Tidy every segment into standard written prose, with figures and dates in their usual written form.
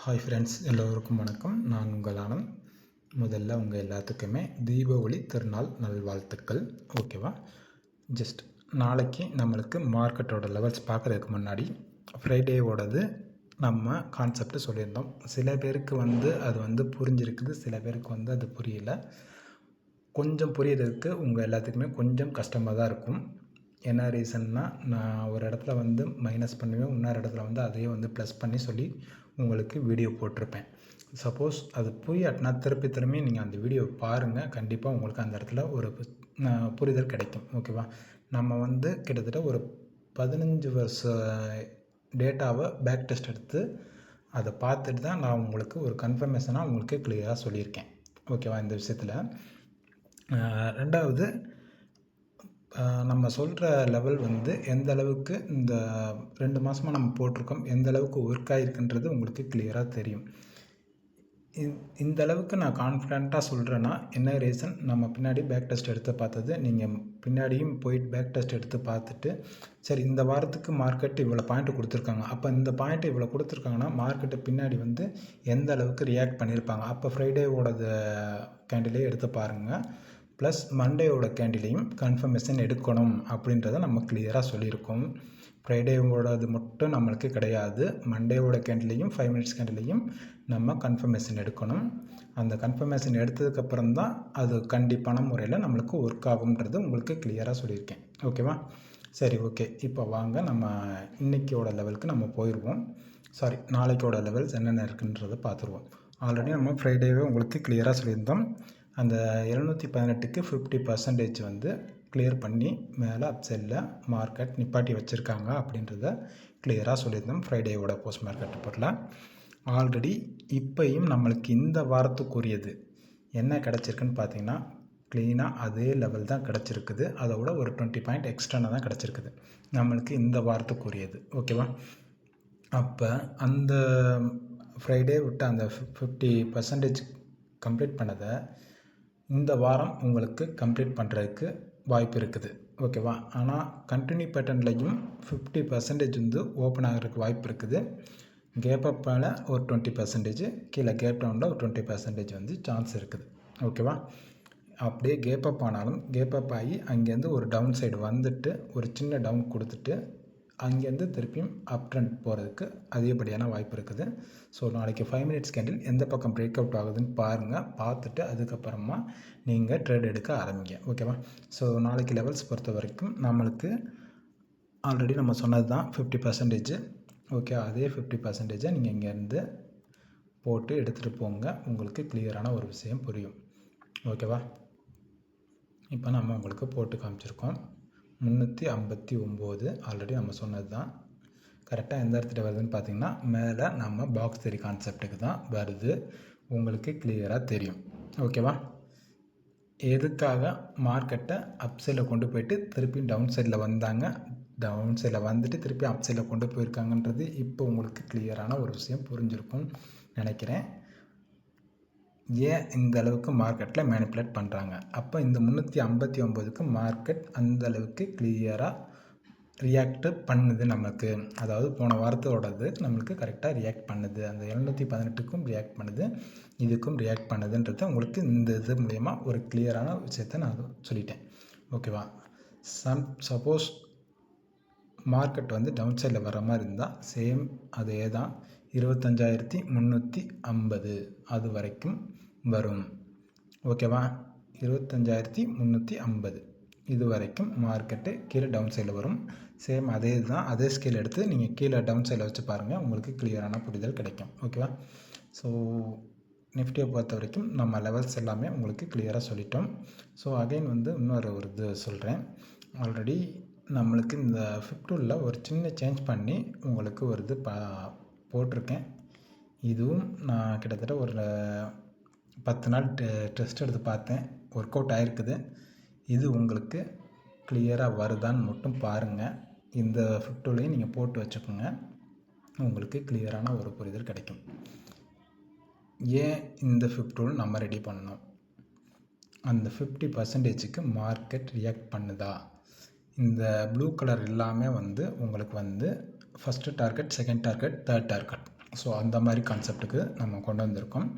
Hi friends, எல்லோருக்கும் வணக்கம். நான் உங்கள் ஆனந்த். முதல்ல உங்கள் எல்லாத்துக்குமே தீபாவளி திருநாள் நல்வாழ்த்துக்கள். ஓகேவா? ஜஸ்ட் நாளைக்கு நம்மளுக்கு மார்க்கெட்டோட லெவல்ஸ் பார்க்குறதுக்கு முன்னாடி ஃப்ரைடேவோடது நம்ம கான்செப்ட் சொல்லியிருந்தோம். சில பேருக்கு அது புரிஞ்சிருக்குது, சில பேருக்கு அது புரியல. கொஞ்சம் புரியறதுக்கு உங்கள் எல்லாத்துக்குமே கொஞ்சம் கஷ்டமாக தான் இருக்கும். என்ன ரீசன்னா, நான் ஒரு இடத்துல மைனஸ் பண்ணுவேன், இன்னொரு இடத்துல அதையே ப்ளஸ் பண்ணி சொல்லி உங்களுக்கு வீடியோ போட்டிருப்பேன். சப்போஸ் அது புரியாட்டினா திரும்பி நீங்கள் அந்த வீடியோ பாருங்கள். கண்டிப்பாக உங்களுக்கு அந்த இடத்துல ஒரு புரிதல் கிடைக்கும். ஓகேவா? நம்ம கிட்டத்தட்ட ஒரு 15 வருஷ டேட்டாவை பேக் டெஸ்ட் எடுத்து அதை பார்த்துட்டு தான் நான் உங்களுக்கு ஒரு கன்ஃபர்மேஷனாக உங்களுக்கு கிளியராக சொல்லியிருக்கேன். ஓகேவா? இந்த விஷயத்தில் ரெண்டாவது, நம்ம சொல்கிற லெவல் எந்த அளவுக்கு இந்த 2 மாதமாக நம்ம போட்டிருக்கோம், எந்த அளவுக்கு ஒர்க் ஆகிருக்குன்றது உங்களுக்கு கிளியராக தெரியும். இந்த அளவுக்கு நான் கான்ஃபிடெண்ட்டாக சொல்கிறேன்னா என்ன ரீசன், நம்ம பின்னாடி பேக் டெஸ்ட் எடுத்து பார்த்தது. நீங்கள் பின்னாடியும் போயிட்டு பேக் டெஸ்ட் எடுத்து பார்த்துட்டு, சரி இந்த வாரத்துக்கு மார்க்கெட் இவ்வளோ பாயிண்ட் கொடுத்துருக்காங்க, அப்போ இந்த பாயிண்ட் இவ்வளோ கொடுத்துருக்காங்கன்னா மார்க்கெட்டை பின்னாடி எந்த அளவுக்கு ரியாக்ட் பண்ணியிருப்பாங்க. அப்போ ஃப்ரைடேவோடது கேண்டிலே எடுத்து பாருங்கள். ப்ளஸ் மண்டேவோட கேண்டிலையும் கன்ஃபர்மேஷன் எடுக்கணும் அப்படின்றத நம்ம கிளியராக சொல்லியிருக்கோம். ஃப்ரைடேவோடது மட்டும் நம்மளுக்கு கிடையாது, மண்டேவோட கேண்டிலையும் 5 மினிட்ஸ் கேண்டிலையும் நம்ம கன்ஃபர்மேஷன் எடுக்கணும். அந்த கன்ஃபர்மேஷன் எடுத்ததுக்கப்புறம் தான் அது கண்டிப்பான முறையில் நம்மளுக்கு ஒர்க் ஆகும்ன்றது உங்களுக்கு கிளியராக சொல்லியிருக்கேன். ஓகேவா? சரி, ஓகே. இப்போ வாங்க நம்ம இன்றைக்கியோட லெவலுக்கு நம்ம போயிடுவோம். நாளைக்கோட லெவல்ஸ் என்னென்ன இருக்குன்றதை பார்த்துருவோம். ஆல்ரெடி நம்ம ஃப்ரைடேவே உங்களுக்கு கிளியராக சொல்லியிருந்தோம். அந்த 718க்கு 50% கிளியர் பண்ணி மேலே அப்சைடில் மார்க்கெட் நிப்பாட்டி வச்சுருக்காங்க அப்படின்றத கிளியராக சொல்லியிருந்தோம் ஃப்ரைடேவோட போஸ்ட் மார்க்கெட் ரிப்போர்ட்டில். ஆல்ரெடி இப்போயும் நம்மளுக்கு இந்த வாரத்துக்குரியது என்ன கிடச்சிருக்குன்னு பார்த்தீங்கன்னா, க்ளீனாக அதே லெவல் தான் கிடச்சிருக்குது. அதோட ஒரு 20 பாயிண்ட் எக்ஸ்ட்ரானாக தான் கிடச்சிருக்குது நம்மளுக்கு இந்த வாரத்துக்குரியது. ஓகேவா? அப்போ அந்த ஃப்ரைடே விட்டு அந்த 50% கம்ப்ளீட் பண்ணதை இந்த வாரம் உங்களுக்கு கம்ப்ளீட் பண்ணுறதுக்கு வாய்ப்பு இருக்குது. ஓகேவா? ஆனால் கண்டினியூ பேட்டர்ன்லையும் 50% ஓப்பன் ஆகிறதுக்கு வாய்ப்பு இருக்குது. கேப் அப்பில் ஒரு 20%, கீழே கேப் டவுனில் ஒரு 20% சான்ஸ் இருக்குது. ஓகேவா? அப்படியே கேப் அப் ஆனாலும் கேப் அப் ஆகி அங்கேருந்து ஒரு டவுன் சைடு வந்துட்டு ஒரு சின்ன டவுன் கொடுத்துட்டு அங்கேருந்து திருப்பியும் அப் ட்ரெண்ட் போகிறதுக்கு அதிகப்படியான வாய்ப்பு இருக்குது. ஸோ நாளைக்கு 5 மினிட்ஸ் கேண்டில் எந்த பக்கம் பிரேக் அவுட் ஆகுதுன்னு பாருங்கள். பார்த்துட்டு அதுக்கப்புறமா நீங்கள் ட்ரேட் எடுக்க ஆரம்பிங்க. ஓகேவா? ஸோ நாளைக்கு லெவல்ஸ் பொறுத்த வரைக்கும் நம்மளுக்கு ஆல்ரெடி நம்ம சொன்னது தான் 50%. ஓகே, அதே 50% நீங்கள் இங்கேருந்து போட்டு எடுத்துகிட்டு போங்க. உங்களுக்கு கிளியரான ஒரு விஷயம் புரியும். ஓகேவா? இப்போ நம்ம உங்களுக்கு போட்டு காமிச்சிருக்கோம். 359 ஆல்ரெடி நம்ம சொன்னது தான். கரெக்டாக எந்த இடத்துல வருதுன்னு பார்த்தீங்கன்னா, மேலே நம்ம பாக்ஸ் தெரி கான்செப்டுக்கு தான் வருது. உங்களுக்கு கிளியராக தெரியும். ஓகேவா? எதுக்காக மார்க்கெட்டை அப் சைடில் கொண்டு போயிட்டு திருப்பி டவுன் சைடில் வந்தாங்க, டவுன் சைடில் வந்துட்டு திருப்பி அப் சைடில் கொண்டு போயிருக்காங்கன்றது இப்போ உங்களுக்கு கிளியரான ஒரு விஷயம் புரிஞ்சிருக்கும்னு நினைக்கிறேன். ஏன் இந்த அளவுக்கு மார்க்கெட்டில் மேனிப்புலேட் பண்ணுறாங்க, அப்போ இந்த 359க்கு மார்க்கெட் அந்த அளவுக்கு கிளியராக ரியாக்ட் பண்ணுது நமக்கு. அதாவது போன வாரத்தோடது நம்மளுக்கு கரெக்டாக ரியாக்ட் பண்ணுது. அந்த 718க்கும் ரியாக்ட் பண்ணுது, இதுக்கும் ரியாக்ட் பண்ணுதுன்றது உங்களுக்கு இந்த இது மூலயமா ஒரு கிளியரான விஷயத்தை நான் சொல்லிட்டேன். ஓகேவா? சப்போஸ் மார்க்கெட் டவுன் சைடில் வர மாதிரி இருந்தால் சேம் அதே தான் 25,350 அது வரைக்கும் வரும். ஓகேவா? 25,350 இது வரைக்கும் மார்க்கெட்டு கீழே டவுன் சைடில் வரும். சேம் அதே தான், அதே ஸ்கேல் எடுத்து நீங்கள் கீழே டவுன் சைடில் வச்சு பாருங்கள், உங்களுக்கு கிளியரான புரிதல் கிடைக்கும். ஓகேவா? ஸோ நிஃப்டியை பொறுத்த வரைக்கும் நம்ம லெவல்ஸ் எல்லாமே உங்களுக்கு கிளியராக சொல்லிட்டோம். ஸோ அகைன் இன்னொரு இது சொல்கிறேன். ஆல்ரெடி நம்மளுக்கு இந்த ஃபிப்டூலில் ஒரு சின்ன சேஞ்ச் பண்ணி உங்களுக்கு ஒரு இது போட்டிருக்கேன். இதுவும் நான் கிட்டத்தட்ட ஒரு 10 நாள் டெஸ்ட் எடுத்து பார்த்தேன், ஒர்க் அவுட் ஆகிருக்குது. இது உங்களுக்கு கிளியராக வருதான்னு மட்டும் பாருங்கள். இந்த ஃபிப்டூலையும் நீங்கள் போட்டு வச்சுக்கோங்க, உங்களுக்கு கிளியரான ஒரு புரிதல் கிடைக்கும். ஏன் இந்த ஃபிப்டூல் நம்ம ரெடி பண்ணோம், அந்த 50%க்கு மார்க்கெட் ரியாக்ட் பண்ணுதா? இந்த ப்ளூ கலர் எல்லாமே உங்களுக்கு first target, second target, third target so அந்த மாதிரி கான்செப்ட்டுக்கு நம்ம கொண்டு வந்திருக்கோம்.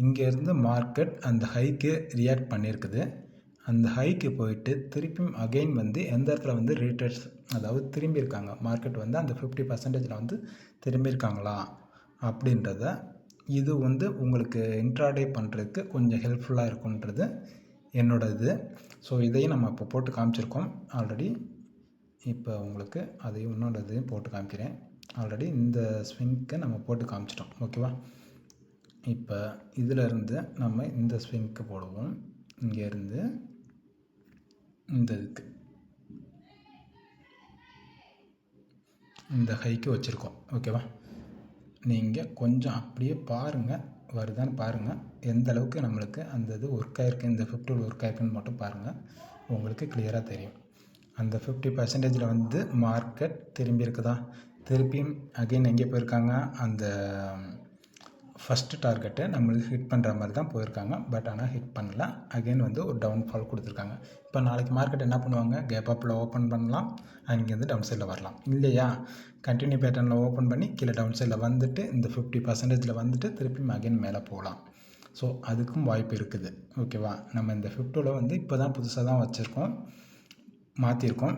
இங்கேருந்து மார்க்கெட் அந்த ஹைக்கு ரியாக்ட் பண்ணியிருக்குது. அந்த ஹைக்கு போயிட்டு திருப்பியும் அகெயின் வந்து எந்த இடத்துல வந்து ரீட்ரேஸ், அதாவது திரும்பியிருக்காங்க மார்க்கெட் வந்து அந்த 50% வந்து திரும்பியிருக்காங்களா அப்படின்றத, இது வந்து உங்களுக்கு இன்ட்ராடே பண்ணுறதுக்கு கொஞ்சம் ஹெல்ப்ஃபுல்லாக இருக்குன்றது என்னோட இது. ஸோ இதையும் நம்ம இப்போ போட்டு காமிச்சிருக்கோம் ஆல்ரெடி. இப்போ உங்களுக்கு அதையும் இன்னொரு இதையும் போட்டு காமிக்கிறேன். ஆல்ரெடி இந்த ஸ்விங்க்கு நம்ம போட்டு காமிச்சிட்டோம், ஓகேவா? இப்போ இதிலேருந்து நம்ம இந்த ஸ்விங்க்கு போடுவோம். இங்கேருந்து இந்த இதுக்கு இந்த ஹைக்கு வச்சுருக்கோம், ஓகேவா? நீங்கள் கொஞ்சம் அப்படியே பாருங்கள், வருதான்னு பாருங்கள். எந்த அளவுக்கு நம்மளுக்கு அந்த இது ஒர்க் ஆகிருக்கு, இந்த 50 ஒர்க் ஆகிருக்குன்னு மட்டும் பாருங்கள், உங்களுக்கு கிளியராக தெரியும். அந்த 50% வந்து மார்க்கெட் திரும்பி இருக்குதா, திருப்பியும் அகெயின் எங்கே போயிருக்காங்க, அந்த ஃபஸ்ட்டு டார்கெட்டை நம்மளுக்கு ஹிட் பண்ணுற மாதிரி தான் போயிருக்காங்க. பட் ஆனால் ஹிட் பண்ணல, அகெயின் வந்து ஒரு டவுன்ஃபால் கொடுத்துருக்காங்க. இப்போ நாளைக்கு மார்க்கெட் என்ன பண்ணுவாங்க, கேப் அப்பில் ஓப்பன் பண்ணலாம், அங்கேருந்து டவுன் சைடில் வரலாம், இல்லையா கண்டினியூ பேட்டர்னில் ஓப்பன் பண்ணி கீழே டவுன் சைடில் வந்துட்டு இந்த 50%ல் வந்துட்டு திருப்பியும் அகெயின் மேலே போகலாம். ஸோ அதுக்கும் வாய்ப்பு இருக்குது, ஓகேவா? நம்ம இந்த 50ல் வந்து இப்போ தான் புதுசாக தான் வச்சுருக்கோம், மாற்றிருக்கோம்.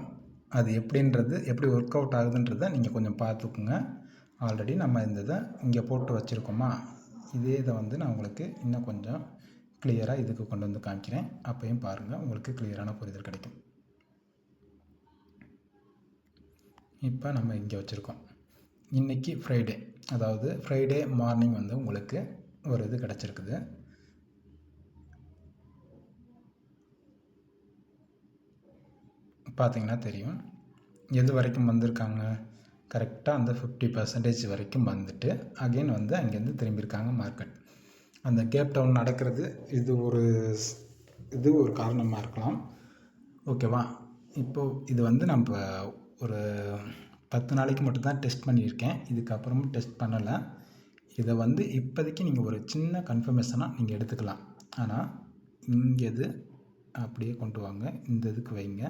அது எப்படின்றது, எப்படி ஒர்க் அவுட் ஆகுதுன்றதை நீங்கள் கொஞ்சம் பார்த்துக்குங்க. ஆல்ரெடி நம்ம இந்த இதை இங்கே போட்டு வச்சுருக்கோமா, இதே இதை வந்து நான் உங்களுக்கு இன்னும் கொஞ்சம் கிளியராக இதுக்கு கொண்டு வந்து காமிக்கிறேன். அப்பையும் பாருங்கள், உங்களுக்கு கிளியரான புரிதல் கிடைக்கும். இப்போ நம்ம இங்கே வச்சுருக்கோம். இன்றைக்கி ஃப்ரைடே, அதாவது ஃப்ரைடே மார்னிங் வந்து உங்களுக்கு ஒரு இது கிடச்சிருக்குது. பார்த்திங்கன்னா தெரியும் எது வரைக்கும் வந்திருக்காங்க, கரெக்டாக அந்த 50% வரைக்கும் வந்துட்டு அகெயின் வந்து அங்கேருந்து திரும்பியிருக்காங்க மார்க்கெட். அந்த கேப் டவுன் நடக்கிறது இது ஒரு காரணமாக இருக்கலாம், ஓகேவா? இப்போது இது வந்து நம்ம ஒரு 10 நாளைக்கு மட்டும்தான் டெஸ்ட் பண்ணியிருக்கேன், இதுக்கப்புறமும் டெஸ்ட் பண்ணலை. இதை வந்து இப்போதைக்கு நீங்கள் ஒரு சின்ன கன்ஃபர்மேஷனாக நீங்கள் எடுத்துக்கலாம். ஆனால் இங்கே இது அப்படியே கொண்டு வாங்க, இந்த இதுக்கு வைங்க,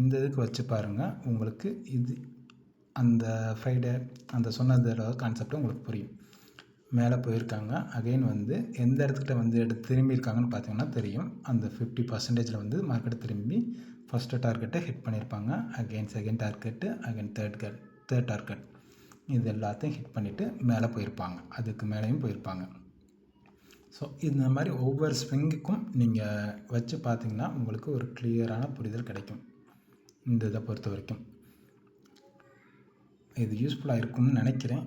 இந்த இதுக்கு வச்சு பாருங்கள், உங்களுக்கு இது அந்த ஃப்ரைடே அந்த சொன்னதோட கான்செப்ட் உங்களுக்கு புரியும். மேலே போயிருக்காங்க, அகெயின் வந்து எந்த இடத்துக்கிட்ட வந்து திரும்பியிருக்காங்கன்னு பார்த்தீங்கன்னா தெரியும். அந்த 50%ல் வந்து மார்க்கெட் திரும்பி ஃபஸ்ட்டு டார்கெட்டை ஹிட் பண்ணியிருப்பாங்க, again second target, again third target, இது எல்லாத்தையும் ஹிட் பண்ணிவிட்டு மேலே போயிருப்பாங்க, அதுக்கு மேலேயும் போயிருப்பாங்க. ஸோ இந்த மாதிரி ஒவ்வொரு ஸ்விங்குக்கும் நீங்கள் வச்சு பார்த்தீங்கன்னா உங்களுக்கு ஒரு கிளியரான புரிதல் கிடைக்கும். இந்த இதை பொறுத்த வரைக்கும் இது யூஸ்ஃபுல்லாக இருக்கும்னு நினைக்கிறேன்.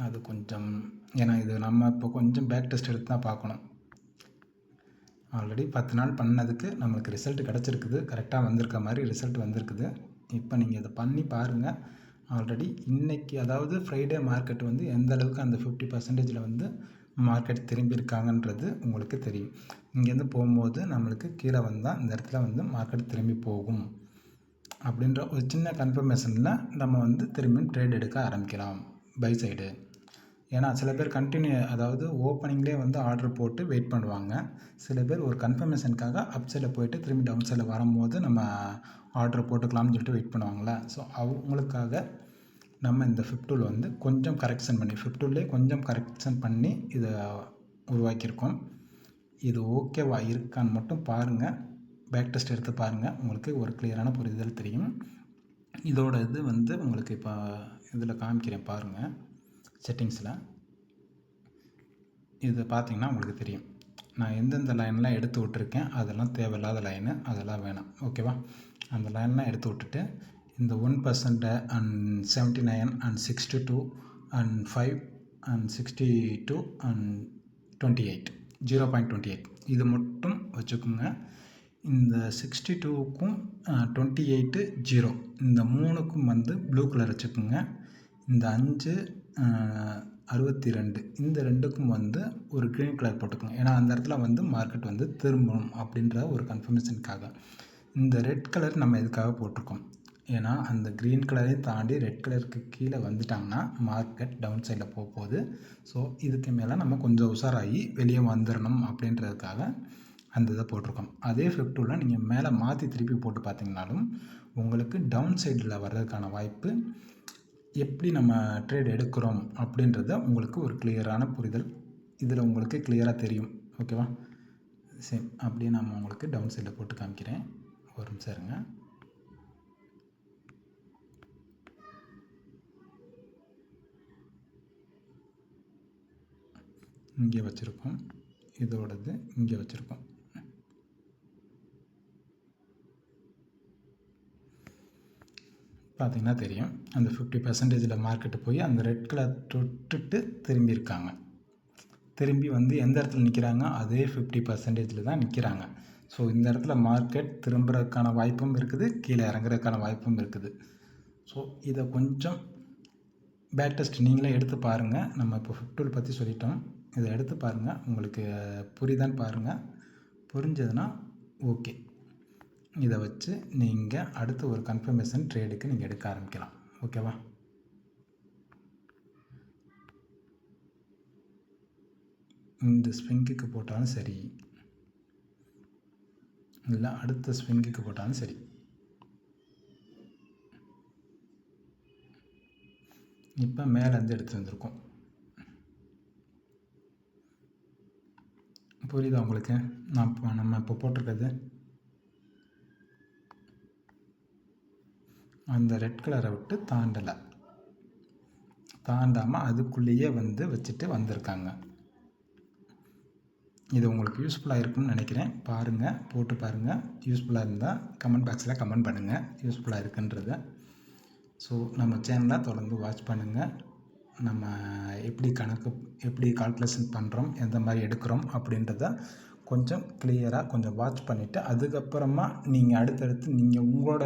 அது கொஞ்சம், ஏன்னா இது நம்ம இப்போ கொஞ்சம் பேக் டெஸ்ட் எடுத்து தான் பார்க்கணும். ஆல்ரெடி 10 நாள் பண்ணதுக்கு நம்மளுக்கு ரிசல்ட் கிடச்சிருக்குது, கரெக்டாக வந்திருக்க மாதிரி ரிசல்ட் வந்திருக்குது. இப்போ நீங்கள் இதை பண்ணி பாருங்கள். ஆல்ரெடி இன்றைக்கி, அதாவது ஃப்ரைடே மார்க்கெட் வந்து எந்த அளவுக்கு அந்த 50%ல் வந்து மார்க்கெட் திரும்பியிருக்காங்கன்றது உங்களுக்கு தெரியும். இங்கேருந்து போகும்போது நம்மளுக்கு கீழே வந்தால் இந்த இடத்துல வந்து மார்க்கெட் திரும்பி போகும் அப்படின்ற ஒரு சின்ன கன்ஃபர்மேஷனில் நம்ம வந்து திரும்பியும் ட்ரேட் எடுக்க ஆரம்பிக்கலாம் பை சைடு. ஏன்னா சில பேர் அதாவது ஓப்பனிங்லேயே வந்து ஆர்டர் போட்டு வெயிட் பண்ணுவாங்க. சில பேர் ஒரு கன்ஃபர்மேஷனுக்காக அப் சைடில் போயிட்டு திரும்பி டவுன் சைடில் வரும்போது நம்ம ஆர்டர் போட்டுக்கலாம்னு சொல்லிட்டு வெயிட் பண்ணுவாங்களே. ஸோ அவங்களுக்காக நம்ம இந்த 50ல் வந்து கொஞ்சம் கரெக்ஷன் பண்ணி, 50லே கொஞ்சம் கரெக்ஷன் பண்ணி இதை உருவாக்கியிருக்கோம். இது ஓகேவா இருக்கான்னு மட்டும் பாருங்கள், பேக் டெஸ்ட் எடுத்து பாருங்கள், உங்களுக்கு ஒரு கிளியரான புரிதல் தெரியும். இதோட இது வந்து உங்களுக்கு இப்போ இதில் காமிக்கிறேன் பாருங்கள், செட்டிங்ஸில் இது பார்த்திங்கன்னா உங்களுக்கு தெரியும். நான் எந்தெந்த லைன்லாம் எடுத்து விட்டுருக்கேன், அதெல்லாம் தேவையில்லாத லைனு, அதெல்லாம் வேணாம், ஓகேவா? அந்த லைன்லாம் எடுத்து விட்டுட்டு இந்த 1% and 79 and 62 and 5 and 62 and 28 0.28 இது மட்டும் வச்சுக்கோங்க. இந்த 62க்கும் 28 0 இந்த 3க்கும் வந்து ப்ளூ கலர் வச்சுக்கோங்க. இந்த 5 62 இந்த 2க்கும் வந்து ஒரு க்ரீன் கலர் போட்டுக்கோங்க. ஏன்னா அந்த இடத்துல வந்து மார்க்கெட் வந்து திரும்பணும் அப்படின்ற ஒரு கன்ஃபர்மேஷனுக்காக. இந்த ரெட் கலர் நம்ம எதுக்காக போட்டிருக்கோம், ஏன்னா அந்த க்ரீன் கலரையும் தாண்டி ரெட் கலருக்கு கீழே வந்துட்டாங்கன்னா மார்க்கெட் டவுன் சைடில் போகுது. ஸோ இதுக்கு மேலே நம்ம கொஞ்சம் உஷாராகி வெளியே வந்துடணும் அப்படின்றதுக்காக அந்த இதை போட்டிருக்கோம். அதே 50ல் நீங்கள் மேலே மாற்றி திருப்பி போட்டு பார்த்தீங்கனாலும் உங்களுக்கு டவுன் சைடில் வர்றதுக்கான வாய்ப்பு எப்படி நம்ம ட்ரேட் எடுக்கிறோம் அப்படின்றத உங்களுக்கு ஒரு கிளியரான புரிதல் இதில் உங்களுக்கு கிளியராக தெரியும். ஓகேவா? சேம் அப்படியே நான் உங்களுக்கு டவுன் சைடில் போட்டு காமிக்கிறேன். ஒரு நிமிஷம் இருங்க. இங்கே வச்சுருக்கோம், இதோடது இங்கே வச்சுருக்கோம். பார்த்திங்கன்னா தெரியும், அந்த 50% மார்க்கெட்டு போய் அந்த ரெட் கலர் தொட்டுட்டு திரும்பியிருக்காங்க. திரும்பி வந்து எந்த இடத்துல நிற்கிறாங்க, அதே 50% தான் நிற்கிறாங்க. ஸோ இந்த இடத்துல மார்க்கெட் திரும்புறதுக்கான வாய்ப்பும் இருக்குது, கீழே இறங்குறதுக்கான வாய்ப்பும் இருக்குது. ஸோ இதை கொஞ்சம் பேக் டெஸ்ட் நீங்களே எடுத்து பாருங்கள். நம்ம இப்போ ஃபிஃப்டூல் பற்றி சொல்லிட்டோம், இதை எடுத்து பாருங்கள், உங்களுக்கு புரியுதான்னு பாருங்கள். புரிஞ்சதுன்னா ஓகே, இதை வச்சு நீங்கள் அடுத்து ஒரு கன்ஃபர்மேஷன் ட்ரேடுக்கு நீங்கள் எடுக்க ஆரம்பிக்கலாம். ஓகேவா? இந்த ஸ்விங்குக்கு போட்டாலும் சரி, இல்லை அடுத்த ஸ்விங்குக்கு போட்டாலும் சரி. இப்போ மேலேருந்து எடுத்து வந்திருக்கோம். புரியுதா உங்களுக்கு? நம்ம இப்போ போட்டிருக்கிறது அந்த ரெட் கலரை விட்டு தாண்டாமல் அதுக்குள்ளேயே வந்து வச்சுட்டு வந்திருக்காங்க. இது உங்களுக்கு யூஸ்ஃபுல்லாக இருக்கும்னு நினைக்கிறேன். பாருங்கள், போட்டு பாருங்கள். யூஸ்ஃபுல்லாக இருந்தால் கமெண்ட் பாக்ஸில் கமெண்ட் பண்ணுங்கள் யூஸ்ஃபுல்லாக இருக்குன்றத. ஸோ நம்ம சேனலை தொடர்ந்து வாட்ச் பண்ணுங்கள். நம்ம எப்படி கால்குலேஷன் பண்ணுறோம், எந்த மாதிரி எடுக்கிறோம் அப்படின்றத கொஞ்சம் கிளியராக கொஞ்சம் வாட்ச் பண்ணிவிட்டு அதுக்கப்புறமா நீங்கள் அடுத்தடுத்து நீங்கள் உங்களோட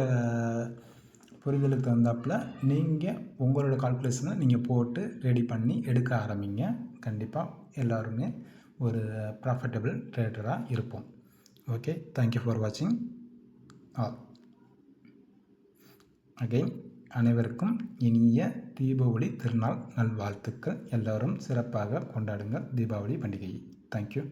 புரிதலுக்கு தகுந்தாப்பில் நீங்கள் உங்களோட கால்குலேஷனை நீங்கள் போட்டு ரெடி பண்ணி எடுக்க ஆரம்பிங்க. கண்டிப்பாக எல்லோருமே ஒரு ப்ராஃபிட்டபிள் ட்ரேடராக இருப்போம். ஓகே, தேங்க்யூ ஃபார் வாட்சிங் ஆல். அகைன் அனைவருக்கும் இனிய தீபாவளி திருநாள் நல்வாழ்த்துக்கள். எல்லோரும் சிறப்பாக கொண்டாடுங்கள் தீபாவளி பண்டிகையை. தேங்க்யூ.